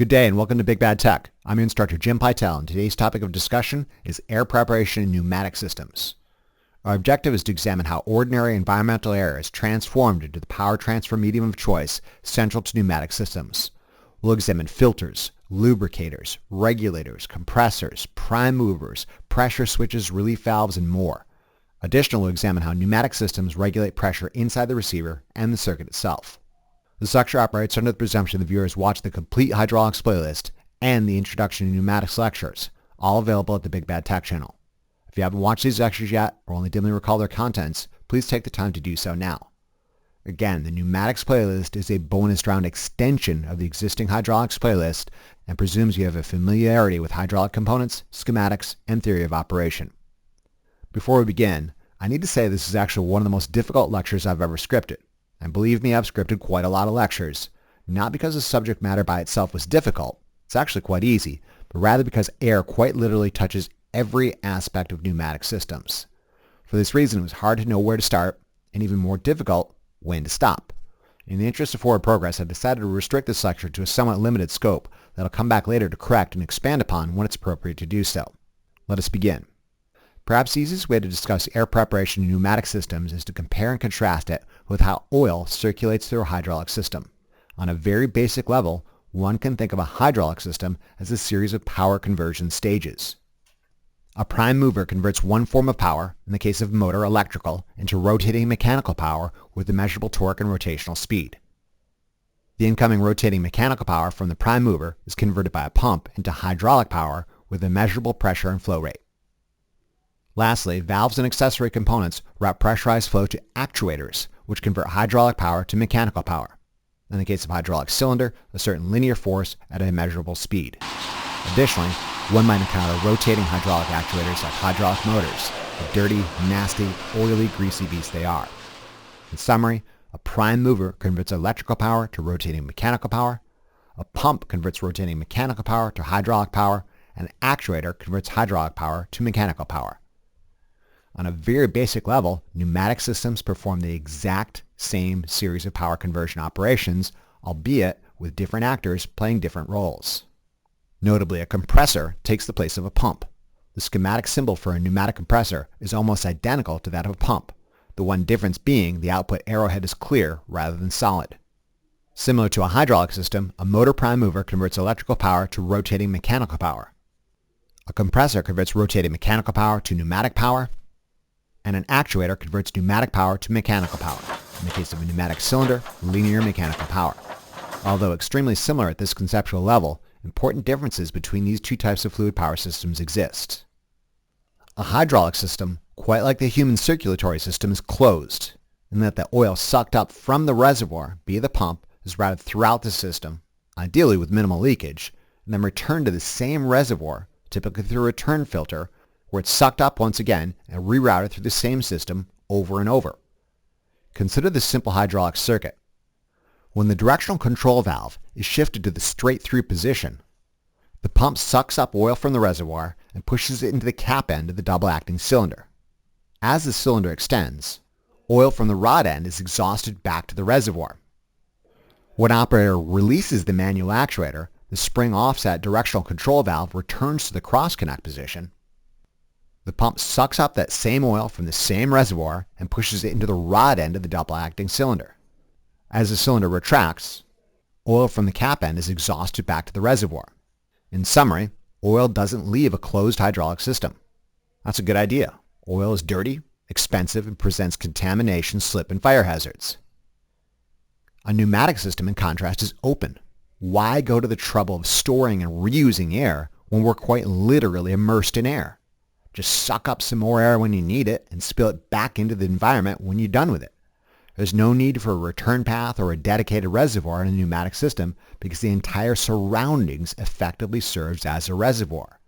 Good day and welcome to Big Bad Tech. I'm your instructor Jim Pytel, and today's topic of discussion is air preparation in pneumatic systems. Our objective is to examine how ordinary environmental air is transformed into the power transfer medium of choice central to pneumatic systems. We'll examine filters, lubricators, regulators, compressors, prime movers, pressure switches, relief valves, and more. Additionally, we'll examine how pneumatic systems regulate pressure inside the receiver and the circuit itself. This lecture operates under the presumption the viewers watch the complete hydraulics playlist and the Introduction to Pneumatics lectures, all available at the Big Bad Tech channel. If you haven't watched these lectures yet or only dimly recall their contents, please take the time to do so now. Again, the pneumatics playlist is a bonus round extension of the existing hydraulics playlist and presumes you have a familiarity with hydraulic components, schematics, and theory of operation. Before we begin, I need to say this is actually one of the most difficult lectures I've ever scripted. And believe me, I've scripted quite a lot of lectures, not because the subject matter by itself was difficult, it's actually quite easy, but rather because air quite literally touches every aspect of pneumatic systems. For this reason, it was hard to know where to start, and even more difficult, when to stop. In the interest of forward progress, I decided to restrict this lecture to a somewhat limited scope that I'll come back later to correct and expand upon when it's appropriate to do so. Let us begin. Perhaps the easiest way to discuss air preparation in pneumatic systems is to compare and contrast it with how oil circulates through a hydraulic system. On a very basic level, one can think of a hydraulic system as a series of power conversion stages. A prime mover converts one form of power, in the case of motor electrical, into rotating mechanical power with a measurable torque and rotational speed. The incoming rotating mechanical power from the prime mover is converted by a pump into hydraulic power with a measurable pressure and flow rate. Lastly, valves and accessory components route pressurized flow to actuators, which convert hydraulic power to mechanical power. In the case of hydraulic cylinder, a certain linear force at a measurable speed. Additionally, one might encounter rotating hydraulic actuators like hydraulic motors, the dirty, nasty, oily, greasy beasts they are. In summary, a prime mover converts electrical power to rotating mechanical power, a pump converts rotating mechanical power to hydraulic power, and an actuator converts hydraulic power to mechanical power. On a very basic level, pneumatic systems perform the exact same series of power conversion operations, albeit with different actors playing different roles. Notably, a compressor takes the place of a pump. The schematic symbol for a pneumatic compressor is almost identical to that of a pump, the one difference being the output arrowhead is clear rather than solid. Similar to a hydraulic system, a motor prime mover converts electrical power to rotating mechanical power. A compressor converts rotating mechanical power to pneumatic power, and an actuator converts pneumatic power to mechanical power. In the case of a pneumatic cylinder, linear mechanical power. Although extremely similar at this conceptual level, important differences between these two types of fluid power systems exist. A hydraulic system, quite like the human circulatory system, is closed, in that the oil sucked up from the reservoir via the pump is routed throughout the system, ideally with minimal leakage, and then returned to the same reservoir, typically through a return filter, where it's sucked up once again and rerouted through the same system over and over. Consider this simple hydraulic circuit. When the directional control valve is shifted to the straight-through position, the pump sucks up oil from the reservoir and pushes it into the cap end of the double-acting cylinder. As the cylinder extends, oil from the rod end is exhausted back to the reservoir. When operator releases the manual actuator, the spring offset directional control valve returns to the cross-connect position. The pump sucks up that same oil from the same reservoir and pushes it into the rod end of the double-acting cylinder. As the cylinder retracts, oil from the cap end is exhausted back to the reservoir. In summary, oil doesn't leave a closed hydraulic system. That's a good idea. Oil is dirty, expensive, and presents contamination, slip, and fire hazards. A pneumatic system, in contrast, is open. Why go to the trouble of storing and reusing air when we're quite literally immersed in air? Just suck up some more air when you need it and spill it back into the environment when you're done with it. There's no need for a return path or a dedicated reservoir in a pneumatic system because the entire surroundings effectively serves as a reservoir.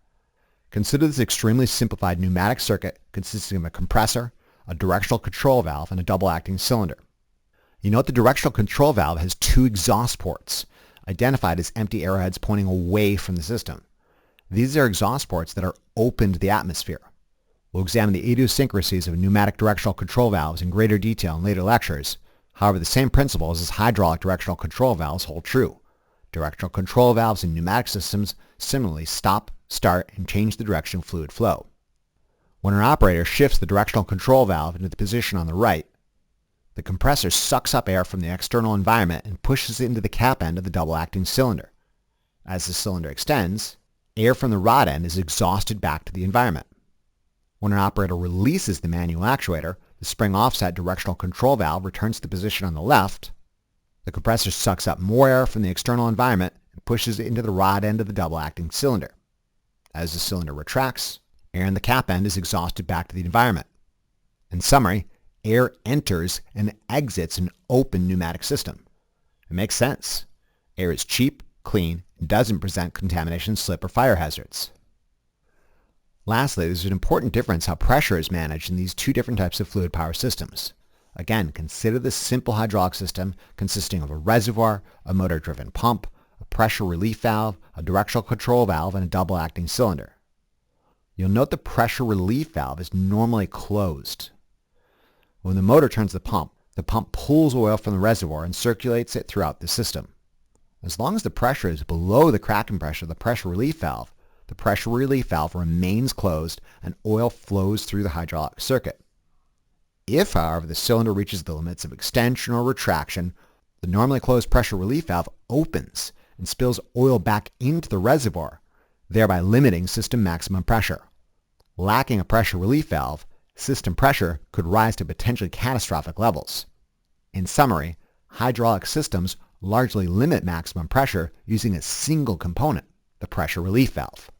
Consider this extremely simplified pneumatic circuit consisting of a compressor, a directional control valve, and a double-acting cylinder. You note the directional control valve has two exhaust ports, identified as empty arrowheads pointing away from the system. These are exhaust ports that are open to the atmosphere. We'll examine the idiosyncrasies of pneumatic directional control valves in greater detail in later lectures. However, the same principles as hydraulic directional control valves hold true. Directional control valves in pneumatic systems similarly stop, start, and change the direction of fluid flow. When an operator shifts the directional control valve into the position on the right, the compressor sucks up air from the external environment and pushes it into the cap end of the double-acting cylinder. As the cylinder extends, air from the rod end is exhausted back to the environment. When an operator releases the manual actuator, the spring offset directional control valve returns to the position on the left. The compressor sucks up more air from the external environment and pushes it into the rod end of the double-acting cylinder. As the cylinder retracts, air in the cap end is exhausted back to the environment. In summary, air enters and exits an open pneumatic system. It makes sense. Air is cheap, clean, and doesn't present contamination, slip, or fire hazards. Lastly, there's an important difference how pressure is managed in these two different types of fluid power systems. Again, consider the simple hydraulic system consisting of a reservoir, a motor-driven pump, a pressure relief valve, a directional control valve, and a double-acting cylinder. You'll note the pressure relief valve is normally closed. When the motor turns the pump pulls oil from the reservoir and circulates it throughout the system. As long as the pressure is below the cracking pressure of the pressure relief valve remains closed and oil flows through the hydraulic circuit. If, however, the cylinder reaches the limits of extension or retraction, the normally closed pressure relief valve opens and spills oil back into the reservoir, thereby limiting system maximum pressure. Lacking a pressure relief valve, system pressure could rise to potentially catastrophic levels. In summary, hydraulic systems largely limit maximum pressure using a single component, the pressure relief valve.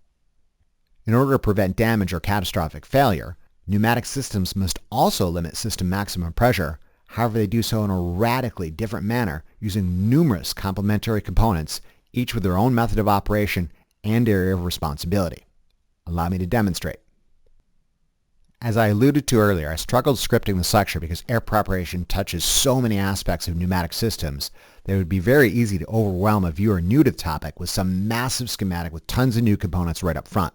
In order to prevent damage or catastrophic failure, pneumatic systems must also limit system maximum pressure. However, they do so in a radically different manner using numerous complementary components, each with their own method of operation and area of responsibility. Allow me to demonstrate. As I alluded to earlier, I struggled scripting this lecture because air preparation touches so many aspects of pneumatic systems that it would be very easy to overwhelm a viewer new to the topic with some massive schematic with tons of new components right up front.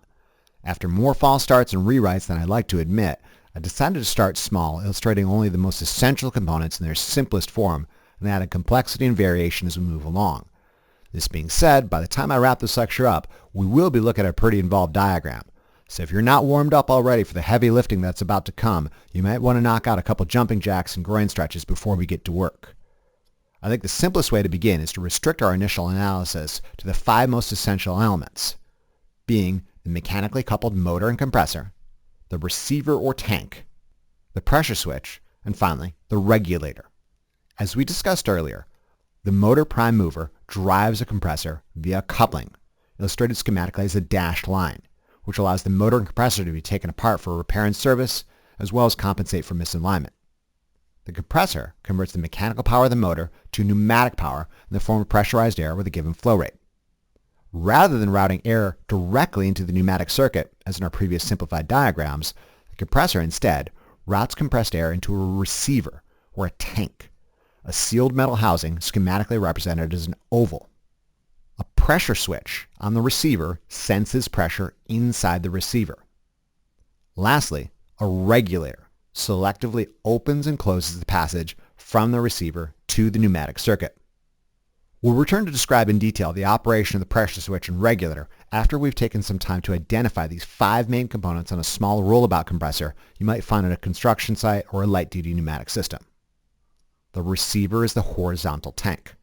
After more false starts and rewrites than I'd like to admit, I decided to start small, illustrating only the most essential components in their simplest form, and add complexity and variation as we move along. This being said, by the time I wrap this lecture up, we will be looking at a pretty involved diagram. So if you're not warmed up already for the heavy lifting that's about to come, you might want to knock out a couple jumping jacks and groin stretches before we get to work. I think the simplest way to begin is to restrict our initial analysis to the 5 most essential elements, being the mechanically coupled motor and compressor, the receiver or tank, the pressure switch, and finally, the regulator. As we discussed earlier, the motor prime mover drives a compressor via coupling, illustrated schematically as a dashed line, which allows the motor and compressor to be taken apart for repair and service, as well as compensate for misalignment. The compressor converts the mechanical power of the motor to pneumatic power in the form of pressurized air with a given flow rate. Rather than routing air directly into the pneumatic circuit, as in our previous simplified diagrams, the compressor instead routes compressed air into a receiver, or a tank, a sealed metal housing schematically represented as an oval. A pressure switch on the receiver senses pressure inside the receiver. Lastly, a regulator selectively opens and closes the passage from the receiver to the pneumatic circuit. We'll return to describe in detail the operation of the pressure switch and regulator after we've taken some time to identify these 5 main components on a small rollabout compressor you might find at a construction site or a light-duty pneumatic system. The receiver is the horizontal tank.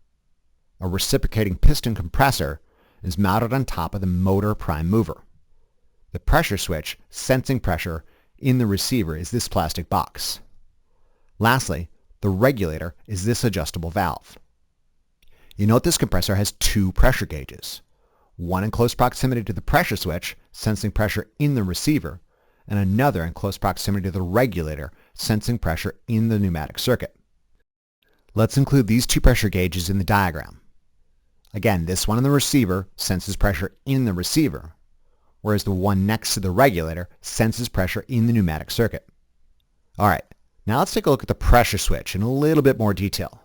A reciprocating piston compressor is mounted on top of the motor prime mover. The pressure switch sensing pressure in the receiver is this plastic box. Lastly, the regulator is this adjustable valve. You note this compressor has 2 pressure gauges, one in close proximity to the pressure switch sensing pressure in the receiver, and another in close proximity to the regulator sensing pressure in the pneumatic circuit. Let's include these 2 pressure gauges in the diagram. Again, this one in the receiver senses pressure in the receiver, whereas the one next to the regulator senses pressure in the pneumatic circuit. Alright, now let's take a look at the pressure switch in a little bit more detail.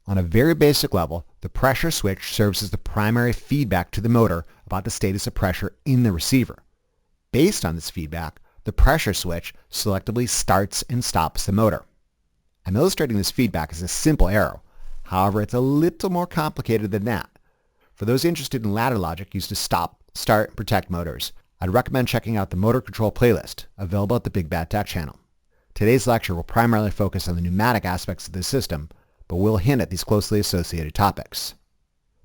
On a very basic level, the pressure switch serves as the primary feedback to the motor about the status of pressure in the receiver. Based on this feedback, the pressure switch selectively starts and stops the motor. I'm illustrating this feedback as a simple arrow. However, it's a little more complicated than that. For those interested in ladder logic used to stop, start, and protect motors, I'd recommend checking out the Motor Control playlist, available at the Big Bad Tech channel. Today's lecture will primarily focus on the pneumatic aspects of the system, but we'll hint at these closely associated topics.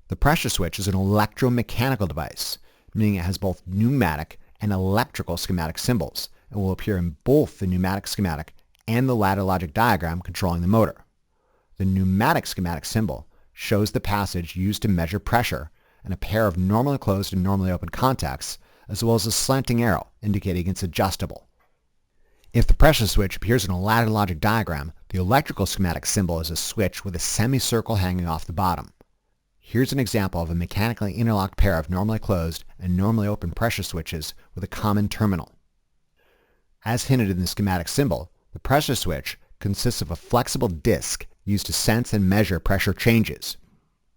The pressure switch is an electromechanical device, meaning it has both pneumatic and electrical schematic symbols, and will appear in both the pneumatic schematic and the ladder logic diagram controlling the motor. The pneumatic schematic symbol shows the passage used to measure pressure and a pair of normally closed and normally open contacts, as well as a slanting arrow indicating it's adjustable. If the pressure switch appears in a ladder logic diagram, the electrical schematic symbol is a switch with a semicircle hanging off the bottom. Here's an example of a mechanically interlocked pair of normally closed and normally open pressure switches with a common terminal. As hinted in the schematic symbol, the pressure switch consists of a flexible disc used to sense and measure pressure changes.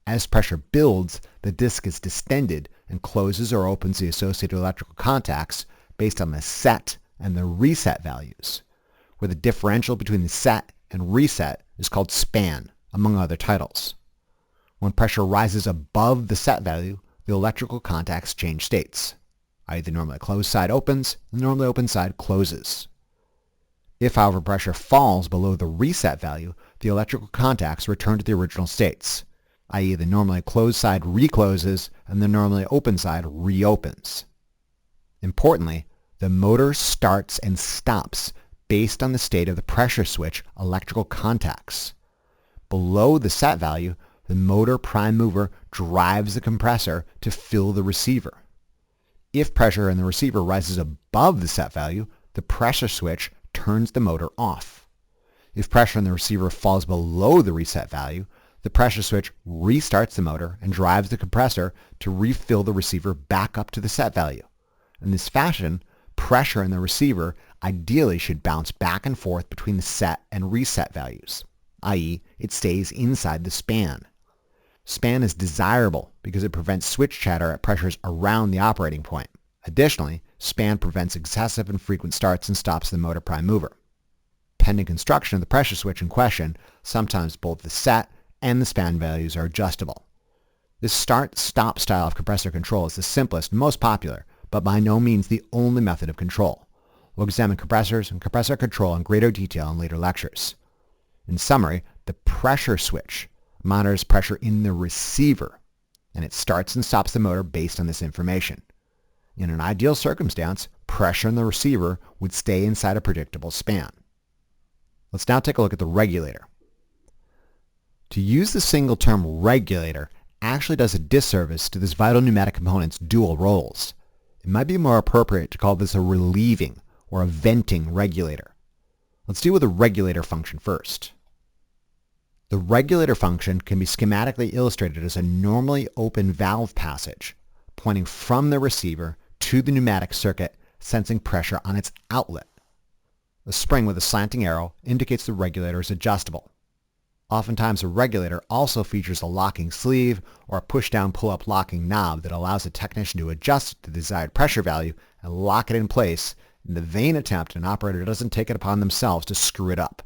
As pressure builds, the disc is distended and closes or opens the associated electrical contacts based on the set and the reset values, where the differential between the set and reset is called span, among other titles. When pressure rises above the set value, the electrical contacts change states, i.e. the normally closed side opens and the normally open side closes. If, however, pressure falls below the reset value, the electrical contacts return to the original states, i.e. the normally closed side recloses and the normally open side reopens. Importantly, the motor starts and stops based on the state of the pressure switch electrical contacts. Below the set value, the motor prime mover drives the compressor to fill the receiver. If pressure in the receiver rises above the set value, the pressure switch turns the motor off. If pressure in the receiver falls below the reset value, the pressure switch restarts the motor and drives the compressor to refill the receiver back up to the set value. In this fashion, pressure in the receiver ideally should bounce back and forth between the set and reset values, i.e. it stays inside the span. Span is desirable because it prevents switch chatter at pressures around the operating point. Additionally, span prevents excessive and frequent starts and stops of the motor prime mover. Pending construction of the pressure switch in question, sometimes both the set and the span values are adjustable. This start-stop style of compressor control is the simplest and most popular, but by no means the only method of control. We'll examine compressors and compressor control in greater detail in later lectures. In summary, the pressure switch monitors pressure in the receiver, and it starts and stops the motor based on this information. In an ideal circumstance, pressure in the receiver would stay inside a predictable span. Let's now take a look at the regulator. To use the single term regulator actually does a disservice to this vital pneumatic component's dual roles. It might be more appropriate to call this a relieving or a venting regulator. Let's deal with the regulator function first. The regulator function can be schematically illustrated as a normally open valve passage pointing from the receiver to the pneumatic circuit, sensing pressure on its outlet. A spring with a slanting arrow indicates the regulator is adjustable. Oftentimes a regulator also features a locking sleeve or a push-down pull-up locking knob that allows a technician to adjust the desired pressure value and lock it in place in the vain attempt an operator doesn't take it upon themselves to screw it up.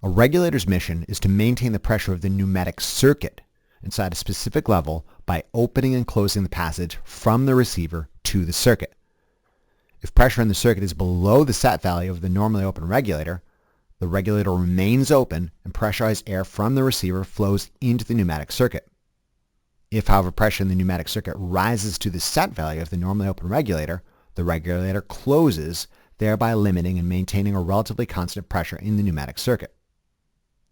A regulator's mission is to maintain the pressure of the pneumatic circuit inside a specific level by opening and closing the passage from the receiver to the circuit. If pressure in the circuit is below the set value of the normally open regulator, the regulator remains open and pressurized air from the receiver flows into the pneumatic circuit. If, however, pressure in the pneumatic circuit rises to the set value of the normally open regulator, the regulator closes, thereby limiting and maintaining a relatively constant pressure in the pneumatic circuit.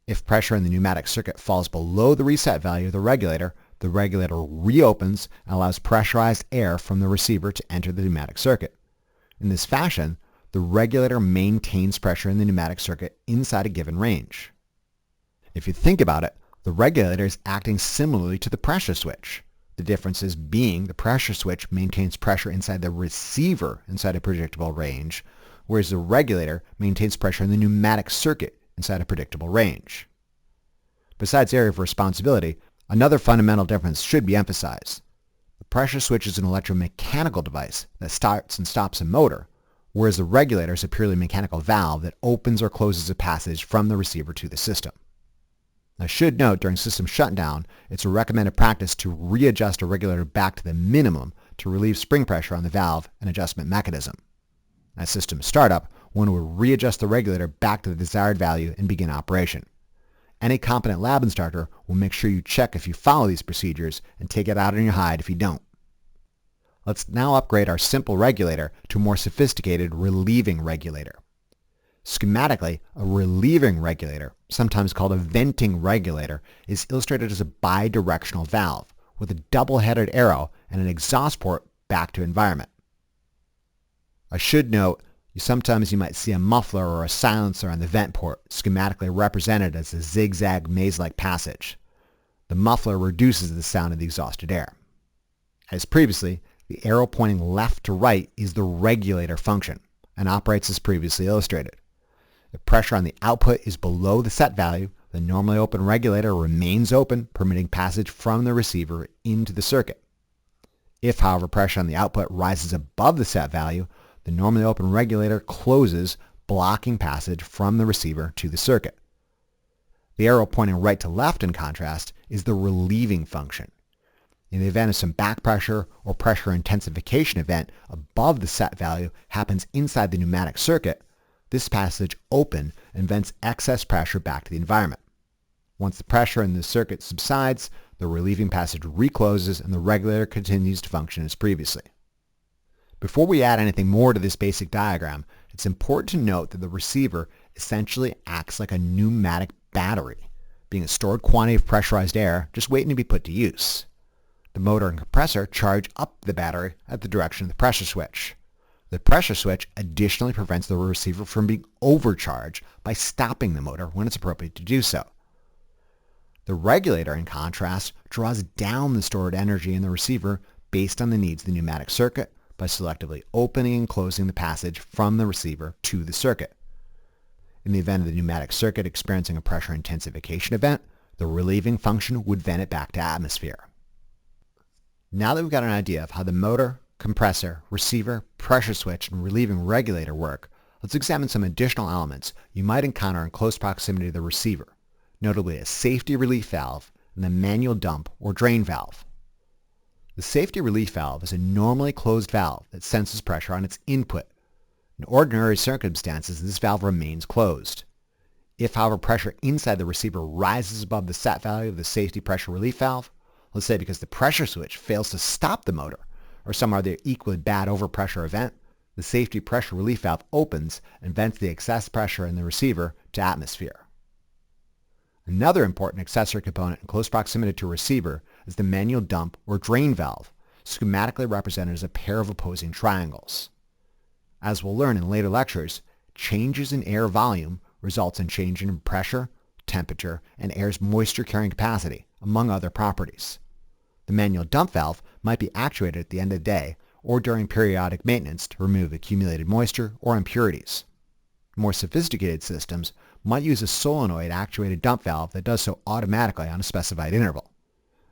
If pressure in the pneumatic circuit falls below the reset value of the regulator reopens and allows pressurized air from the receiver to enter the pneumatic circuit. In this fashion, the regulator maintains pressure in the pneumatic circuit inside a given range. If you think about it, the regulator is acting similarly to the pressure switch. The differences being the pressure switch maintains pressure inside the receiver inside a predictable range, whereas the regulator maintains pressure in the pneumatic circuit inside a predictable range. Besides area of responsibility, another fundamental difference should be emphasized. The pressure switch is an electromechanical device that starts and stops a motor, whereas the regulator is a purely mechanical valve that opens or closes a passage from the receiver to the system. I should note during system shutdown, it's a recommended practice to readjust a regulator back to the minimum to relieve spring pressure on the valve and adjustment mechanism. At system startup, one will readjust the regulator back to the desired value and begin operation. Any competent lab instructor will make sure you check if you follow these procedures and take it out on your hide if you don't. Let's now upgrade our simple regulator to a more sophisticated relieving regulator. Schematically, a relieving regulator, sometimes called a venting regulator, is illustrated as a bidirectional valve with a double-headed arrow and an exhaust port back to environment. I should note, sometimes you might see a muffler or a silencer on the vent port, schematically represented as a zigzag maze-like passage. The muffler reduces the sound of the exhausted air. As previously, the arrow pointing left to right is the regulator function and operates as previously illustrated. If pressure on the output is below the set value, the normally open regulator remains open, permitting passage from the receiver into the circuit. If, however, pressure on the output rises above the set value, the normally open regulator closes, blocking passage from the receiver to the circuit. The arrow pointing right to left, in contrast, is the relieving function. In the event of some back pressure or pressure intensification event above the set value happens inside the pneumatic circuit, this passage open and vents excess pressure back to the environment. Once the pressure in the circuit subsides, the relieving passage recloses and the regulator continues to function as previously. Before we add anything more to this basic diagram, it's important to note that the receiver essentially acts like a pneumatic battery, being a stored quantity of pressurized air just waiting to be put to use. The motor and compressor charge up the battery at the direction of the pressure switch. The pressure switch additionally prevents the receiver from being overcharged by stopping the motor when it's appropriate to do so. The regulator, in contrast, draws down the stored energy in the receiver based on the needs of the pneumatic circuit by selectively opening and closing the passage from the receiver to the circuit. In the event of the pneumatic circuit experiencing a pressure intensification event, the relieving function would vent it back to atmosphere. Now that we've got an idea of how the motor, compressor, receiver, pressure switch, and relieving regulator work, let's examine some additional elements you might encounter in close proximity to the receiver, notably a safety relief valve and the manual dump or drain valve. The safety relief valve is a normally closed valve that senses pressure on its input. In ordinary circumstances, this valve remains closed. If, however, pressure inside the receiver rises above the set value of the safety pressure relief valve, let's say because the pressure switch fails to stop the motor, or some other equally bad overpressure event, the safety pressure relief valve opens and vents the excess pressure in the receiver to atmosphere. Another important accessory component in close proximity to a receiver is the manual dump or drain valve, schematically represented as a pair of opposing triangles. As we'll learn in later lectures, changes in air volume results in change in pressure, temperature, and air's moisture carrying capacity, among other properties. The manual dump valve might be actuated at the end of the day or during periodic maintenance to remove accumulated moisture or impurities. More sophisticated systems might use a solenoid-actuated dump valve that does so automatically on a specified interval.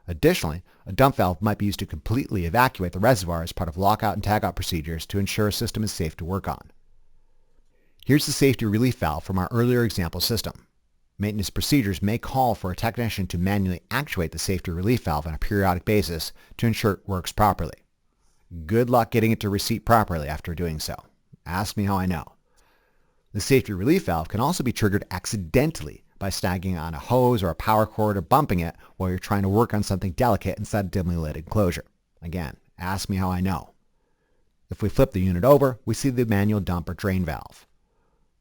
Additionally, a dump valve might be used to completely evacuate the reservoir as part of lockout and tagout procedures to ensure a system is safe to work on. Here's the safety relief valve from our earlier example system. Maintenance procedures may call for a technician to manually actuate the safety relief valve on a periodic basis to ensure it works properly. Good luck getting it to reseat properly after doing so. Ask me how I know. The safety relief valve can also be triggered accidentally by snagging on a hose or a power cord or bumping it while you're trying to work on something delicate inside a dimly lit enclosure. Again, ask me how I know. If we flip the unit over, we see the manual dump or drain valve.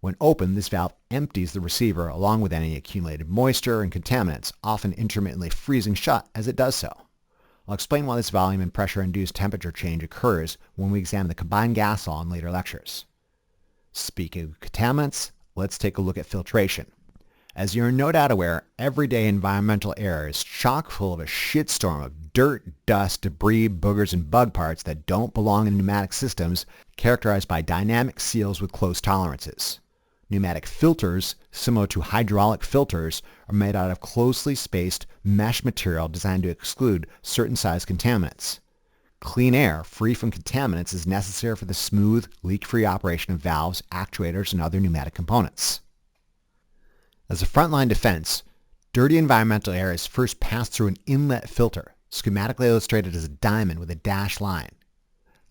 When open, this valve empties the receiver along with any accumulated moisture and contaminants, often intermittently freezing shut as it does so. I'll explain why this volume and pressure-induced temperature change occurs when we examine the combined gas law in later lectures. Speaking of contaminants, let's take a look at filtration. As you're no doubt aware, everyday environmental air is chock full of a shitstorm of dirt, dust, debris, boogers, and bug parts that don't belong in pneumatic systems characterized by dynamic seals with close tolerances. Pneumatic filters, similar to hydraulic filters, are made out of closely spaced mesh material designed to exclude certain size contaminants. Clean air, free from contaminants, is necessary for the smooth, leak-free operation of valves, actuators, and other pneumatic components. As a frontline defense, Dirty environmental air is first passed through an inlet filter, schematically illustrated as a diamond with a dashed line.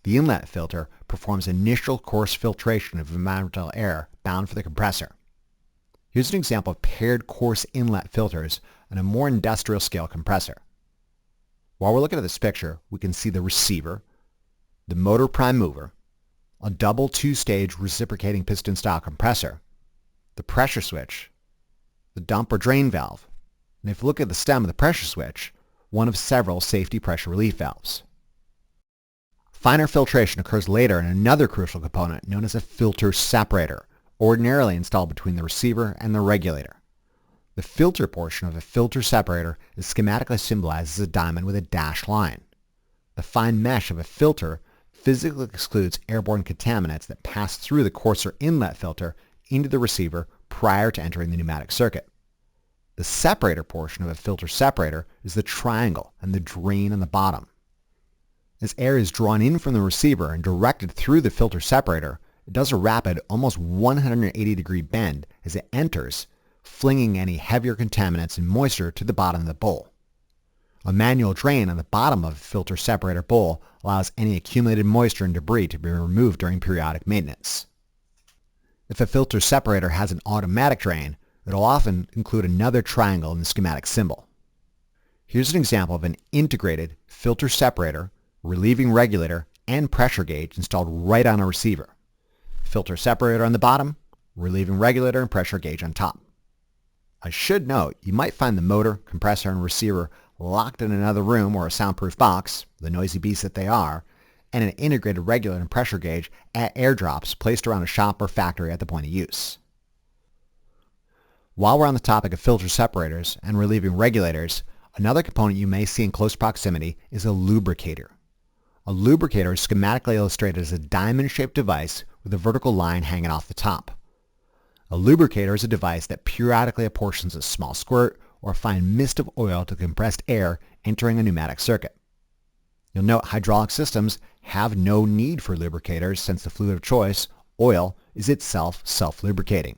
The inlet filter performs initial coarse filtration of environmental air bound for the compressor. Here's an example of paired coarse inlet filters on a more industrial scale compressor. While we're looking at this picture, we can see the receiver, the motor prime mover, a double two-stage reciprocating piston style compressor, the pressure switch, the dump or drain valve, and if you look at the stem of the pressure switch, one of several safety pressure relief valves. Finer filtration occurs later in another crucial component known as a filter separator, ordinarily installed between the receiver and the regulator. The filter portion of a filter separator is schematically symbolized as a diamond with a dashed line. The fine mesh of a filter physically excludes airborne contaminants that pass through the coarser inlet filter into the receiver prior to entering the pneumatic circuit. The separator portion of a filter separator is the triangle and the drain on the bottom. As air is drawn in from the receiver and directed through the filter separator, it does a rapid, almost 180-degree bend as it enters, flinging any heavier contaminants and moisture to the bottom of the bowl. A manual drain on the bottom of the filter separator bowl allows any accumulated moisture and debris to be removed during periodic maintenance. If a filter separator has an automatic drain, it will often include another triangle in the schematic symbol. Here's an example of an integrated filter separator, relieving regulator, and pressure gauge installed right on a receiver. Filter separator on the bottom, relieving regulator and pressure gauge on top. I should note you might find the motor, compressor, and receiver locked in another room or a soundproof box, the noisy beasts that they are, and an integrated regulator and pressure gauge at air drops placed around a shop or factory at the point of use. While we're on the topic of filter separators and relieving regulators, another component you may see in close proximity is a lubricator. A lubricator is schematically illustrated as a diamond-shaped device with a vertical line hanging off the top. A lubricator is a device that periodically apportions a small squirt or a fine mist of oil to compressed air entering a pneumatic circuit. You'll note hydraulic systems have no need for lubricators since the fluid of choice, oil, is itself self-lubricating.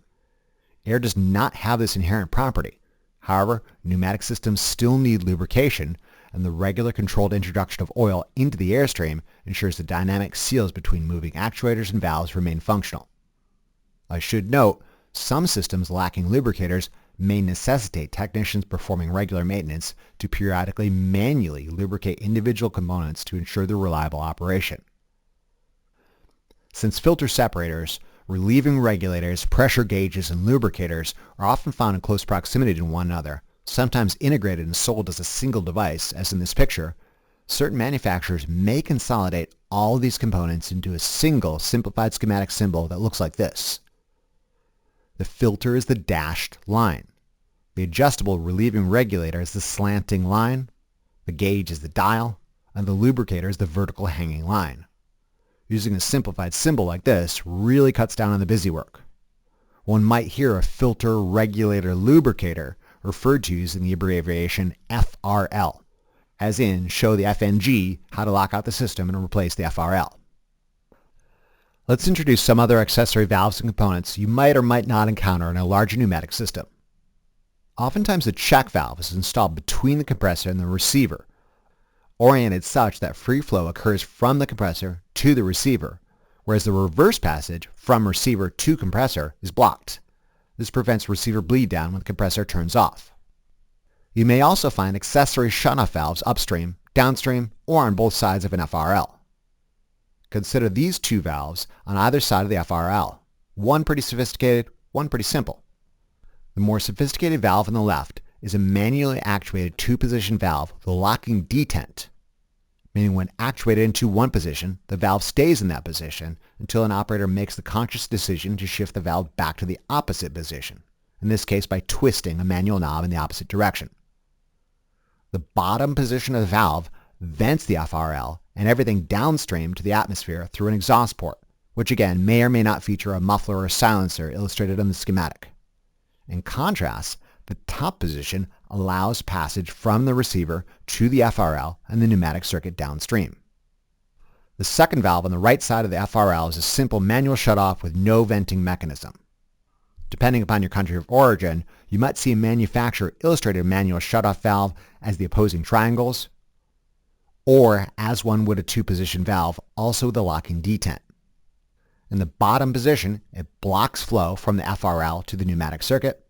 Air does not have this inherent property. However, pneumatic systems still need lubrication, and the regular controlled introduction of oil into the airstream ensures the dynamic seals between moving actuators and valves remain functional. I should note, some systems lacking lubricators may necessitate technicians performing regular maintenance to periodically manually lubricate individual components to ensure their reliable operation. Since filter separators, relieving regulators, pressure gauges, and lubricators are often found in close proximity to one another, sometimes integrated and sold as a single device, as in this picture, certain manufacturers may consolidate all of these components into a single simplified schematic symbol that looks like this. The filter is the dashed line. The adjustable relieving regulator is the slanting line, the gauge is the dial, and the lubricator is the vertical hanging line. Using a simplified symbol like this really cuts down on the busywork. One might hear a filter regulator lubricator referred to using the abbreviation FRL, as in show the FNG how to lock out the system and replace the FRL. Let's introduce some other accessory valves and components you might or might not encounter in a larger pneumatic system. Oftentimes the check valve is installed between the compressor and the receiver, oriented such that free flow occurs from the compressor to the receiver, whereas the reverse passage from receiver to compressor is blocked. This prevents receiver bleed down when the compressor turns off. You may also find accessory shutoff valves upstream, downstream, or on both sides of an FRL. Consider these two valves on either side of the FRL, one pretty sophisticated, one pretty simple. The more sophisticated valve on the left is a manually actuated two-position valve with a locking detent, meaning when actuated into one position, the valve stays in that position until an operator makes the conscious decision to shift the valve back to the opposite position, in this case by twisting a manual knob in the opposite direction. The bottom position of the valve vents the FRL and everything downstream to the atmosphere through an exhaust port, which again may or may not feature a muffler or a silencer illustrated on the schematic. In contrast, the top position allows passage from the receiver to the FRL and the pneumatic circuit downstream. The second valve on the right side of the FRL is a simple manual shutoff with no venting mechanism. Depending upon your country of origin, you might see a manufacturer illustrate a manual shutoff valve as the opposing triangles, or as one would a two-position valve, also with a locking detent. In the bottom position, it blocks flow from the FRL to the pneumatic circuit,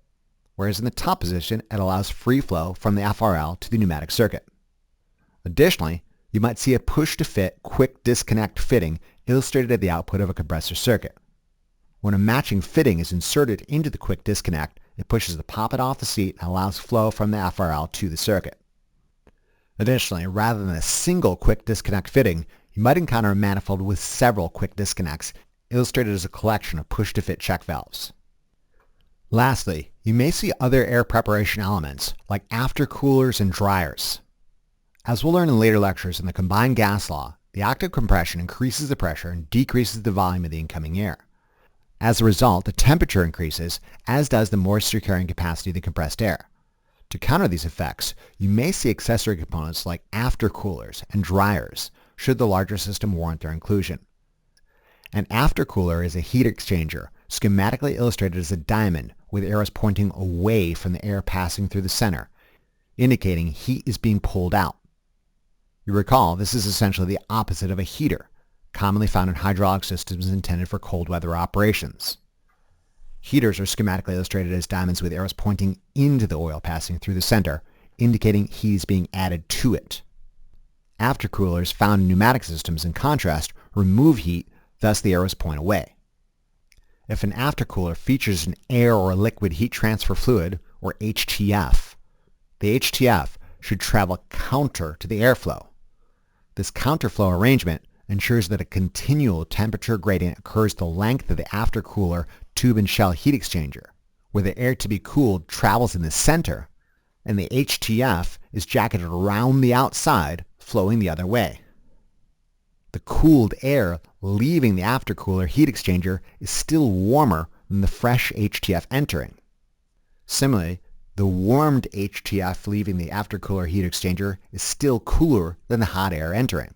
whereas in the top position, it allows free flow from the FRL to the pneumatic circuit. Additionally, you might see a push-to-fit quick disconnect fitting illustrated at the output of a compressor circuit. When a matching fitting is inserted into the quick disconnect, it pushes the poppet off the seat and allows flow from the FRL to the circuit. Additionally, rather than a single quick disconnect fitting, you might encounter a manifold with several quick disconnects, illustrated as a collection of push-to-fit check valves. Lastly, you may see other air preparation elements, like aftercoolers and dryers. As we'll learn in later lectures in the combined gas law, the active compression increases the pressure and decreases the volume of the incoming air. As a result, the temperature increases, as does the moisture carrying capacity of the compressed air. To counter these effects, you may see accessory components like aftercoolers and dryers, should the larger system warrant their inclusion. An aftercooler is a heat exchanger, schematically illustrated as a diamond with arrows pointing away from the air passing through the center, indicating heat is being pulled out. You recall, this is essentially the opposite of a heater, commonly found in hydraulic systems intended for cold weather operations. Heaters are schematically illustrated as diamonds with arrows pointing into the oil passing through the center, indicating heat is being added to it. Aftercoolers found in pneumatic systems, in contrast, remove heat, thus the arrows point away. If an aftercooler features an air or liquid heat transfer fluid, or HTF, the HTF should travel counter to the airflow. This counterflow arrangement ensures that a continual temperature gradient occurs the length of the aftercooler tube and shell heat exchanger, where the air to be cooled travels in the center, and the HTF is jacketed around the outside, flowing the other way. The cooled air leaving the aftercooler heat exchanger is still warmer than the fresh HTF entering. Similarly, the warmed HTF leaving the aftercooler heat exchanger is still cooler than the hot air entering.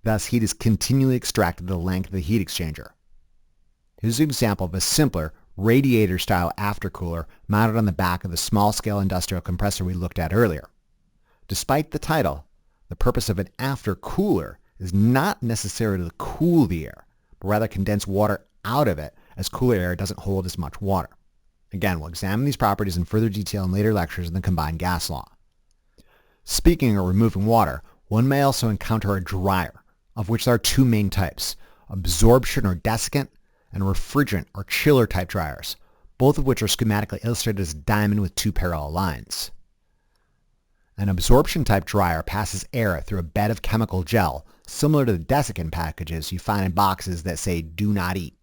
Thus, heat is continually extracted the length of the heat exchanger. Here's an example of a simpler radiator-style aftercooler mounted on the back of the small-scale industrial compressor we looked at earlier. Despite the title, the purpose of an aftercooler is not necessarily to cool the air, but rather condense water out of it, as cooler air doesn't hold as much water. Again, we'll examine these properties in further detail in later lectures in the combined gas law. Speaking of removing water, one may also encounter a dryer, of which there are two main types, absorption or desiccant, and refrigerant or chiller type dryers, both of which are schematically illustrated as a diamond with two parallel lines. An absorption type dryer passes air through a bed of chemical gel, similar to the desiccant packages you find in boxes that say "do not eat."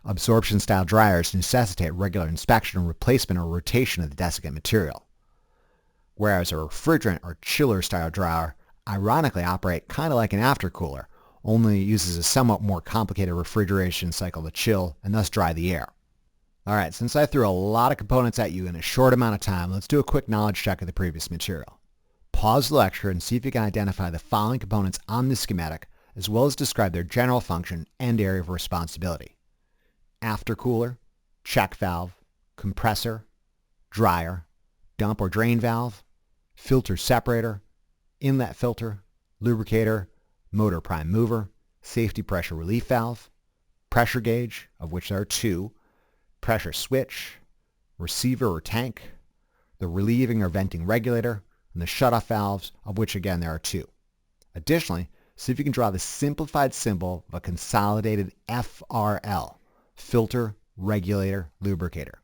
Absorption style dryers necessitate regular inspection and replacement or rotation of the desiccant material, whereas a refrigerant or chiller style dryer ironically operate kind of like an aftercooler, only uses a somewhat more complicated refrigeration cycle to chill and thus dry the air. Alright, since I threw a lot of components at you in a short amount of time, let's do a quick knowledge check of the previous material. Pause the lecture and see if you can identify the following components on this schematic, as well as describe their general function and area of responsibility. Aftercooler, check valve, compressor, dryer, dump or drain valve, filter separator, inlet filter, lubricator, motor prime mover, safety pressure relief valve, pressure gauge, of which there are two, pressure switch, receiver or tank, the relieving or venting regulator, and the shutoff valves, of which again there are two. Additionally, see if you can draw the simplified symbol of a consolidated FRL, filter, regulator, lubricator.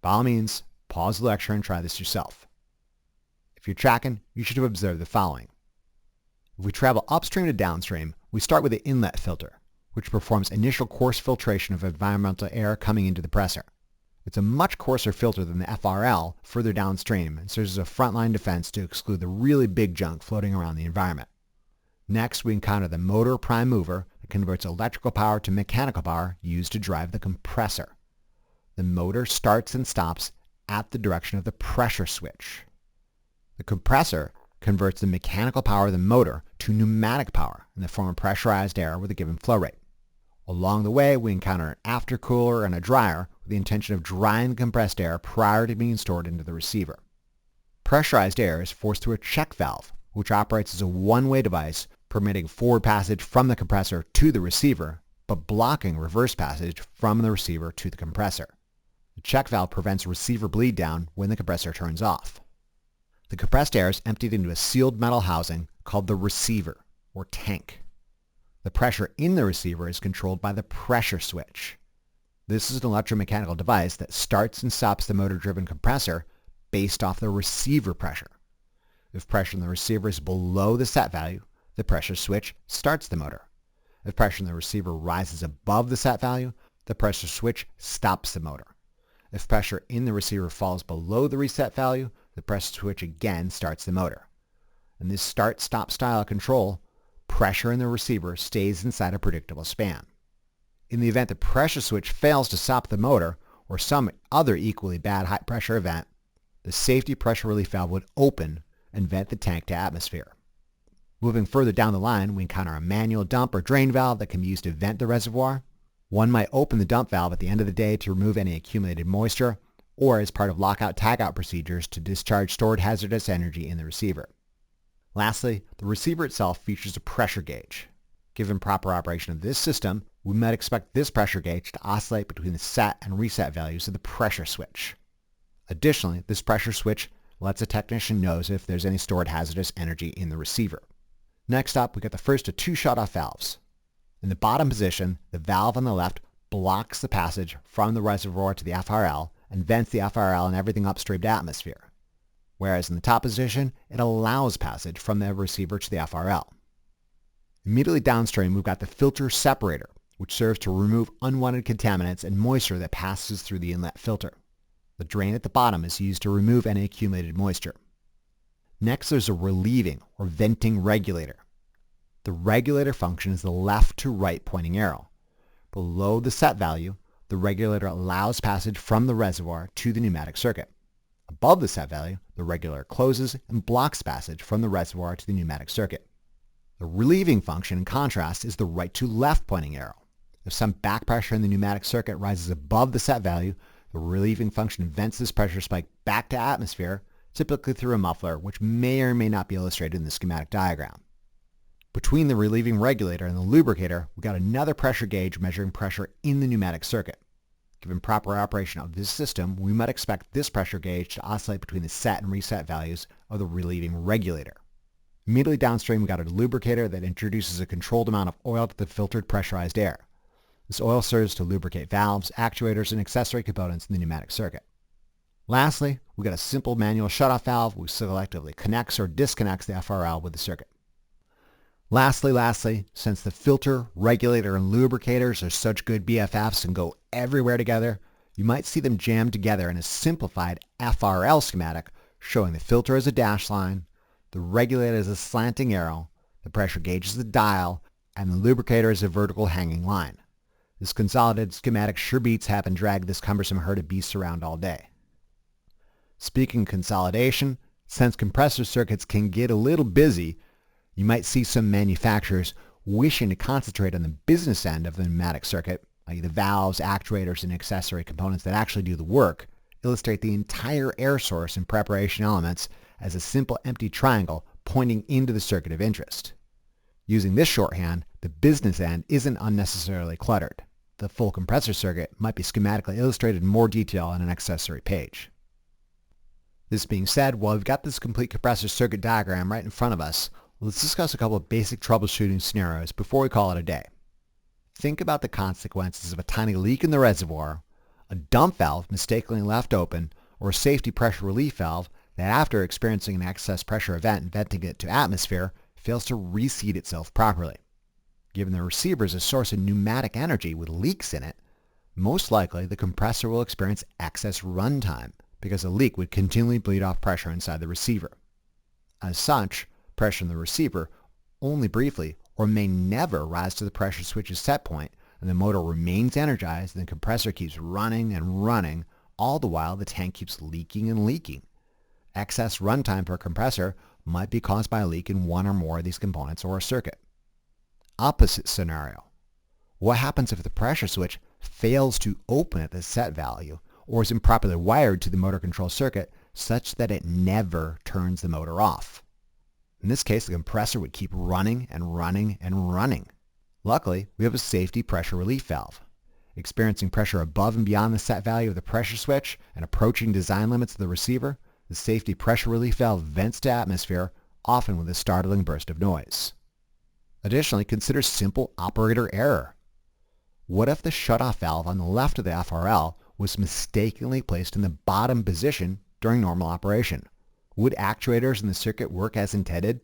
By all means, pause the lecture and try this yourself. If you're tracking, you should have observed the following. If we travel upstream to downstream, we start with the inlet filter, which performs initial coarse filtration of environmental air coming into the presser. It's a much coarser filter than the FRL further downstream and serves as a frontline defense to exclude the really big junk floating around the environment. Next, we encounter the motor prime mover that converts electrical power to mechanical power used to drive the compressor. The motor starts and stops at the direction of the pressure switch. The compressor converts the mechanical power of the motor to pneumatic power in the form of pressurized air with a given flow rate. Along the way, we encounter an aftercooler and a dryer with the intention of drying the compressed air prior to being stored into the receiver. Pressurized air is forced through a check valve, which operates as a one-way device permitting forward passage from the compressor to the receiver, but blocking reverse passage from the receiver to the compressor. The check valve prevents receiver bleed down when the compressor turns off. The compressed air is emptied into a sealed metal housing called the receiver, or tank. The pressure in the receiver is controlled by the pressure switch. This is an electromechanical device that starts and stops the motor-driven compressor based off the receiver pressure. If pressure in the receiver is below the set value, the pressure switch starts the motor. If pressure in the receiver rises above the set value, the pressure switch stops the motor. If pressure in the receiver falls below the reset value, the pressure switch again starts the motor. In this start-stop style of control, pressure in the receiver stays inside a predictable span. In the event the pressure switch fails to stop the motor, or some other equally bad high pressure event, the safety pressure relief valve would open and vent the tank to atmosphere. Moving further down the line, we encounter a manual dump or drain valve that can be used to vent the reservoir. One might open the dump valve at the end of the day to remove any accumulated moisture, or as part of lockout-tagout procedures to discharge stored hazardous energy in the receiver. Lastly, the receiver itself features a pressure gauge. Given proper operation of this system, we might expect this pressure gauge to oscillate between the set and reset values of the pressure switch. Additionally, this pressure switch lets a technician know if there's any stored hazardous energy in the receiver. Next up, we got the first of two shut-off valves. In the bottom position, the valve on the left blocks the passage from the reservoir to the FRL and vents the FRL and everything upstream to atmosphere. Whereas in the top position, it allows passage from the receiver to the FRL. Immediately downstream, we've got the filter separator, which serves to remove unwanted contaminants and moisture that passes through the inlet filter. The drain at the bottom is used to remove any accumulated moisture. Next, there's a relieving or venting regulator. The regulator function is the left to right pointing arrow. Below the set value, the regulator allows passage from the reservoir to the pneumatic circuit. Above the set value, the regulator closes and blocks passage from the reservoir to the pneumatic circuit. The relieving function, in contrast, is the right to left pointing arrow. If some back pressure in the pneumatic circuit rises above the set value, the relieving function vents this pressure spike back to atmosphere, typically through a muffler, which may or may not be illustrated in the schematic diagram. Between the relieving regulator and the lubricator, we've got another pressure gauge measuring pressure in the pneumatic circuit. Given proper operation of this system, we might expect this pressure gauge to oscillate between the set and reset values of the relieving regulator. Immediately downstream, we've got a lubricator that introduces a controlled amount of oil to the filtered pressurized air. This oil serves to lubricate valves, actuators, and accessory components in the pneumatic circuit. Lastly, we've got a simple manual shutoff valve which selectively connects or disconnects the FRL with the circuit. Lastly, since the filter, regulator, and lubricators are such good BFFs and go everywhere together, you might see them jammed together in a simplified FRL schematic showing the filter as a dash line, the regulator as a slanting arrow, the pressure gauge as a dial, and the lubricator as a vertical hanging line. This consolidated schematic sure beats having dragged this cumbersome herd of beasts around all day. Speaking of consolidation, since compressor circuits can get a little busy, you might see some manufacturers wishing to concentrate on the business end of the pneumatic circuit, like the valves, actuators, and accessory components that actually do the work, illustrate the entire air source and preparation elements as a simple empty triangle pointing into the circuit of interest. Using this shorthand, the business end isn't unnecessarily cluttered. The full compressor circuit might be schematically illustrated in more detail on an accessory page. This being said, while we've got this complete compressor circuit diagram right in front of us, let's discuss a couple of basic troubleshooting scenarios before we call it a day. Think about the consequences of a tiny leak in the reservoir, a dump valve mistakenly left open, or a safety pressure relief valve that after experiencing an excess pressure event and venting it to atmosphere, fails to reseat itself properly. Given the receiver is a source of pneumatic energy with leaks in it, most likely the compressor will experience excess runtime because a leak would continually bleed off pressure inside the receiver. As such, pressure in the receiver only briefly or may never rise to the pressure switch's set point, and the motor remains energized and the compressor keeps running and running, all the while the tank keeps leaking and leaking. Excess runtime per compressor might be caused by a leak in one or more of these components or a circuit. Opposite scenario. What happens if the pressure switch fails to open at the set value or is improperly wired to the motor control circuit such that it never turns the motor off. In this case, the compressor would keep running and running and running. Luckily, we have a safety pressure relief valve. Experiencing pressure above and beyond the set value of the pressure switch and approaching design limits of the receiver, the safety pressure relief valve vents to atmosphere, often with a startling burst of noise. Additionally, consider simple operator error. What if the shutoff valve on the left of the FRL was mistakenly placed in the bottom position during normal operation? Would actuators in the circuit work as intended?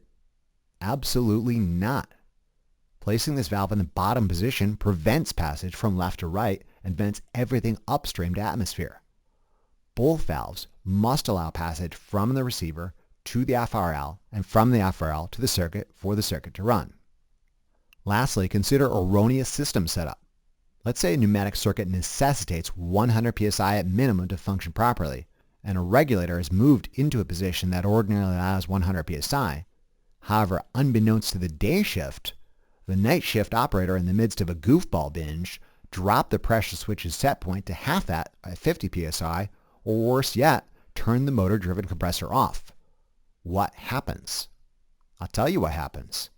Absolutely not. Placing this valve in the bottom position prevents passage from left to right and vents everything upstream to atmosphere. Both valves must allow passage from the receiver to the FRL and from the FRL to the circuit for the circuit to run. Lastly, consider erroneous system setup. Let's say a pneumatic circuit necessitates 100 psi at minimum to function properly, and a regulator is moved into a position that ordinarily allows 100 psi. However, unbeknownst to the day shift, the night shift operator in the midst of a goofball binge dropped the pressure switch's set point to half that at 50 psi, or worse yet, turned the motor-driven compressor off. What happens? I'll tell you what happens.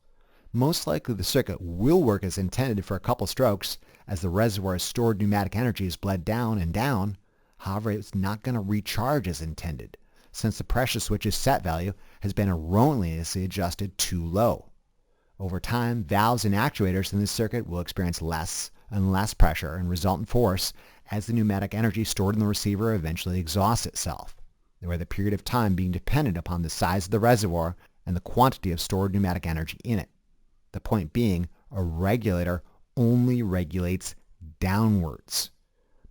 Most likely the circuit will work as intended for a couple strokes as the reservoir's stored pneumatic energy is bled down and down. However, it's not going to recharge as intended since the pressure switch's set value has been erroneously adjusted too low. Over time, valves and actuators in this circuit will experience less and less pressure and resultant force as the pneumatic energy stored in the receiver eventually exhausts itself, with the period of time being dependent upon the size of the reservoir and the quantity of stored pneumatic energy in it. The point being, a regulator only regulates downwards.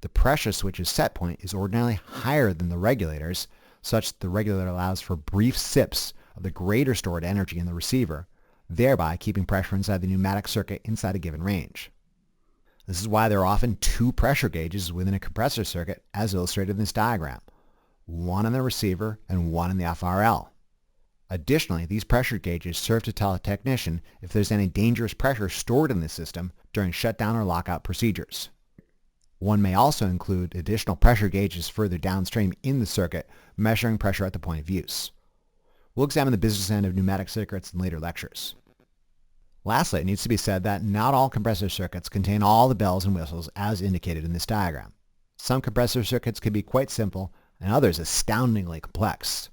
The pressure switch's set point is ordinarily higher than the regulator's, such that the regulator allows for brief sips of the greater stored energy in the receiver, thereby keeping pressure inside the pneumatic circuit inside a given range. This is why there are often two pressure gauges within a compressor circuit as illustrated in this diagram, one in the receiver and one in the FRL. Additionally, these pressure gauges serve to tell a technician if there's any dangerous pressure stored in the system during shutdown or lockout procedures. One may also include additional pressure gauges further downstream in the circuit, measuring pressure at the point of use. We'll examine the business end of pneumatic circuits in later lectures. Lastly, it needs to be said that not all compressor circuits contain all the bells and whistles as indicated in this diagram. Some compressor circuits can be quite simple and others astoundingly complex.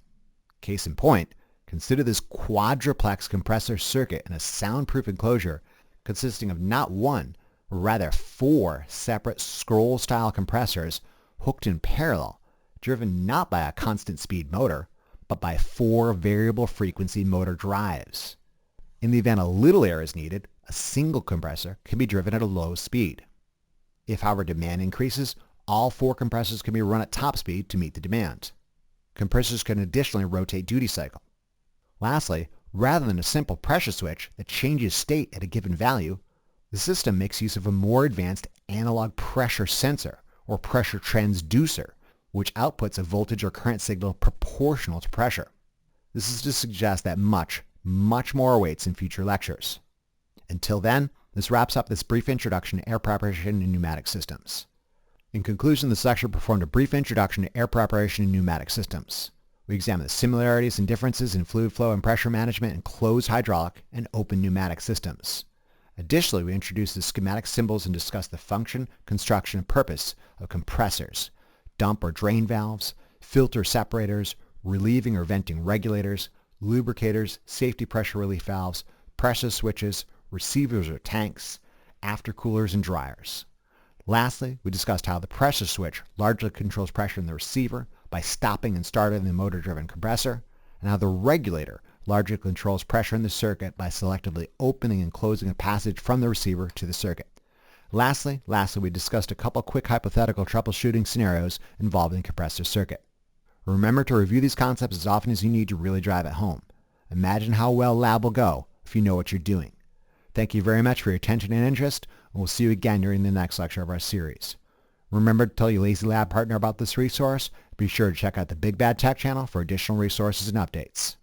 Case in point, consider this quadruplex compressor circuit in a soundproof enclosure consisting of not one, but rather 4 separate scroll-style compressors hooked in parallel, driven not by a constant speed motor, but by 4 variable frequency motor drives. In the event a little air is needed, a single compressor can be driven at a low speed. If, however, demand increases, all 4 compressors can be run at top speed to meet the demand. Compressors can additionally rotate duty cycle. Lastly, rather than a simple pressure switch that changes state at a given value, the system makes use of a more advanced analog pressure sensor or pressure transducer, which outputs a voltage or current signal proportional to pressure. This is to suggest that much more awaits in future lectures. Until then, this wraps up this brief introduction to air preparation in pneumatic systems. In conclusion, this lecture performed a brief introduction to air preparation in pneumatic systems. We examined the similarities and differences in fluid flow and pressure management in closed hydraulic and open pneumatic systems. Additionally, we introduced the schematic symbols and discussed the function, construction, and purpose of compressors, dump or drain valves, filter separators, relieving or venting regulators, lubricators, safety pressure relief valves, pressure switches, receivers or tanks, aftercoolers, and dryers. Lastly, we discussed how the pressure switch largely controls pressure in the receiver by stopping and starting the motor-driven compressor, and how the regulator largely controls pressure in the circuit by selectively opening and closing a passage from the receiver to the circuit. Lastly, we discussed a couple quick hypothetical troubleshooting scenarios involving the compressor circuit. Remember to review these concepts as often as you need to really drive it home. Imagine how well lab will go if you know what you're doing. Thank you very much for your attention and interest, and we'll see you again during the next lecture of our series. Remember to tell your Lazy Lab partner about this resource. Be sure to check out the Big Bad Tech channel for additional resources and updates.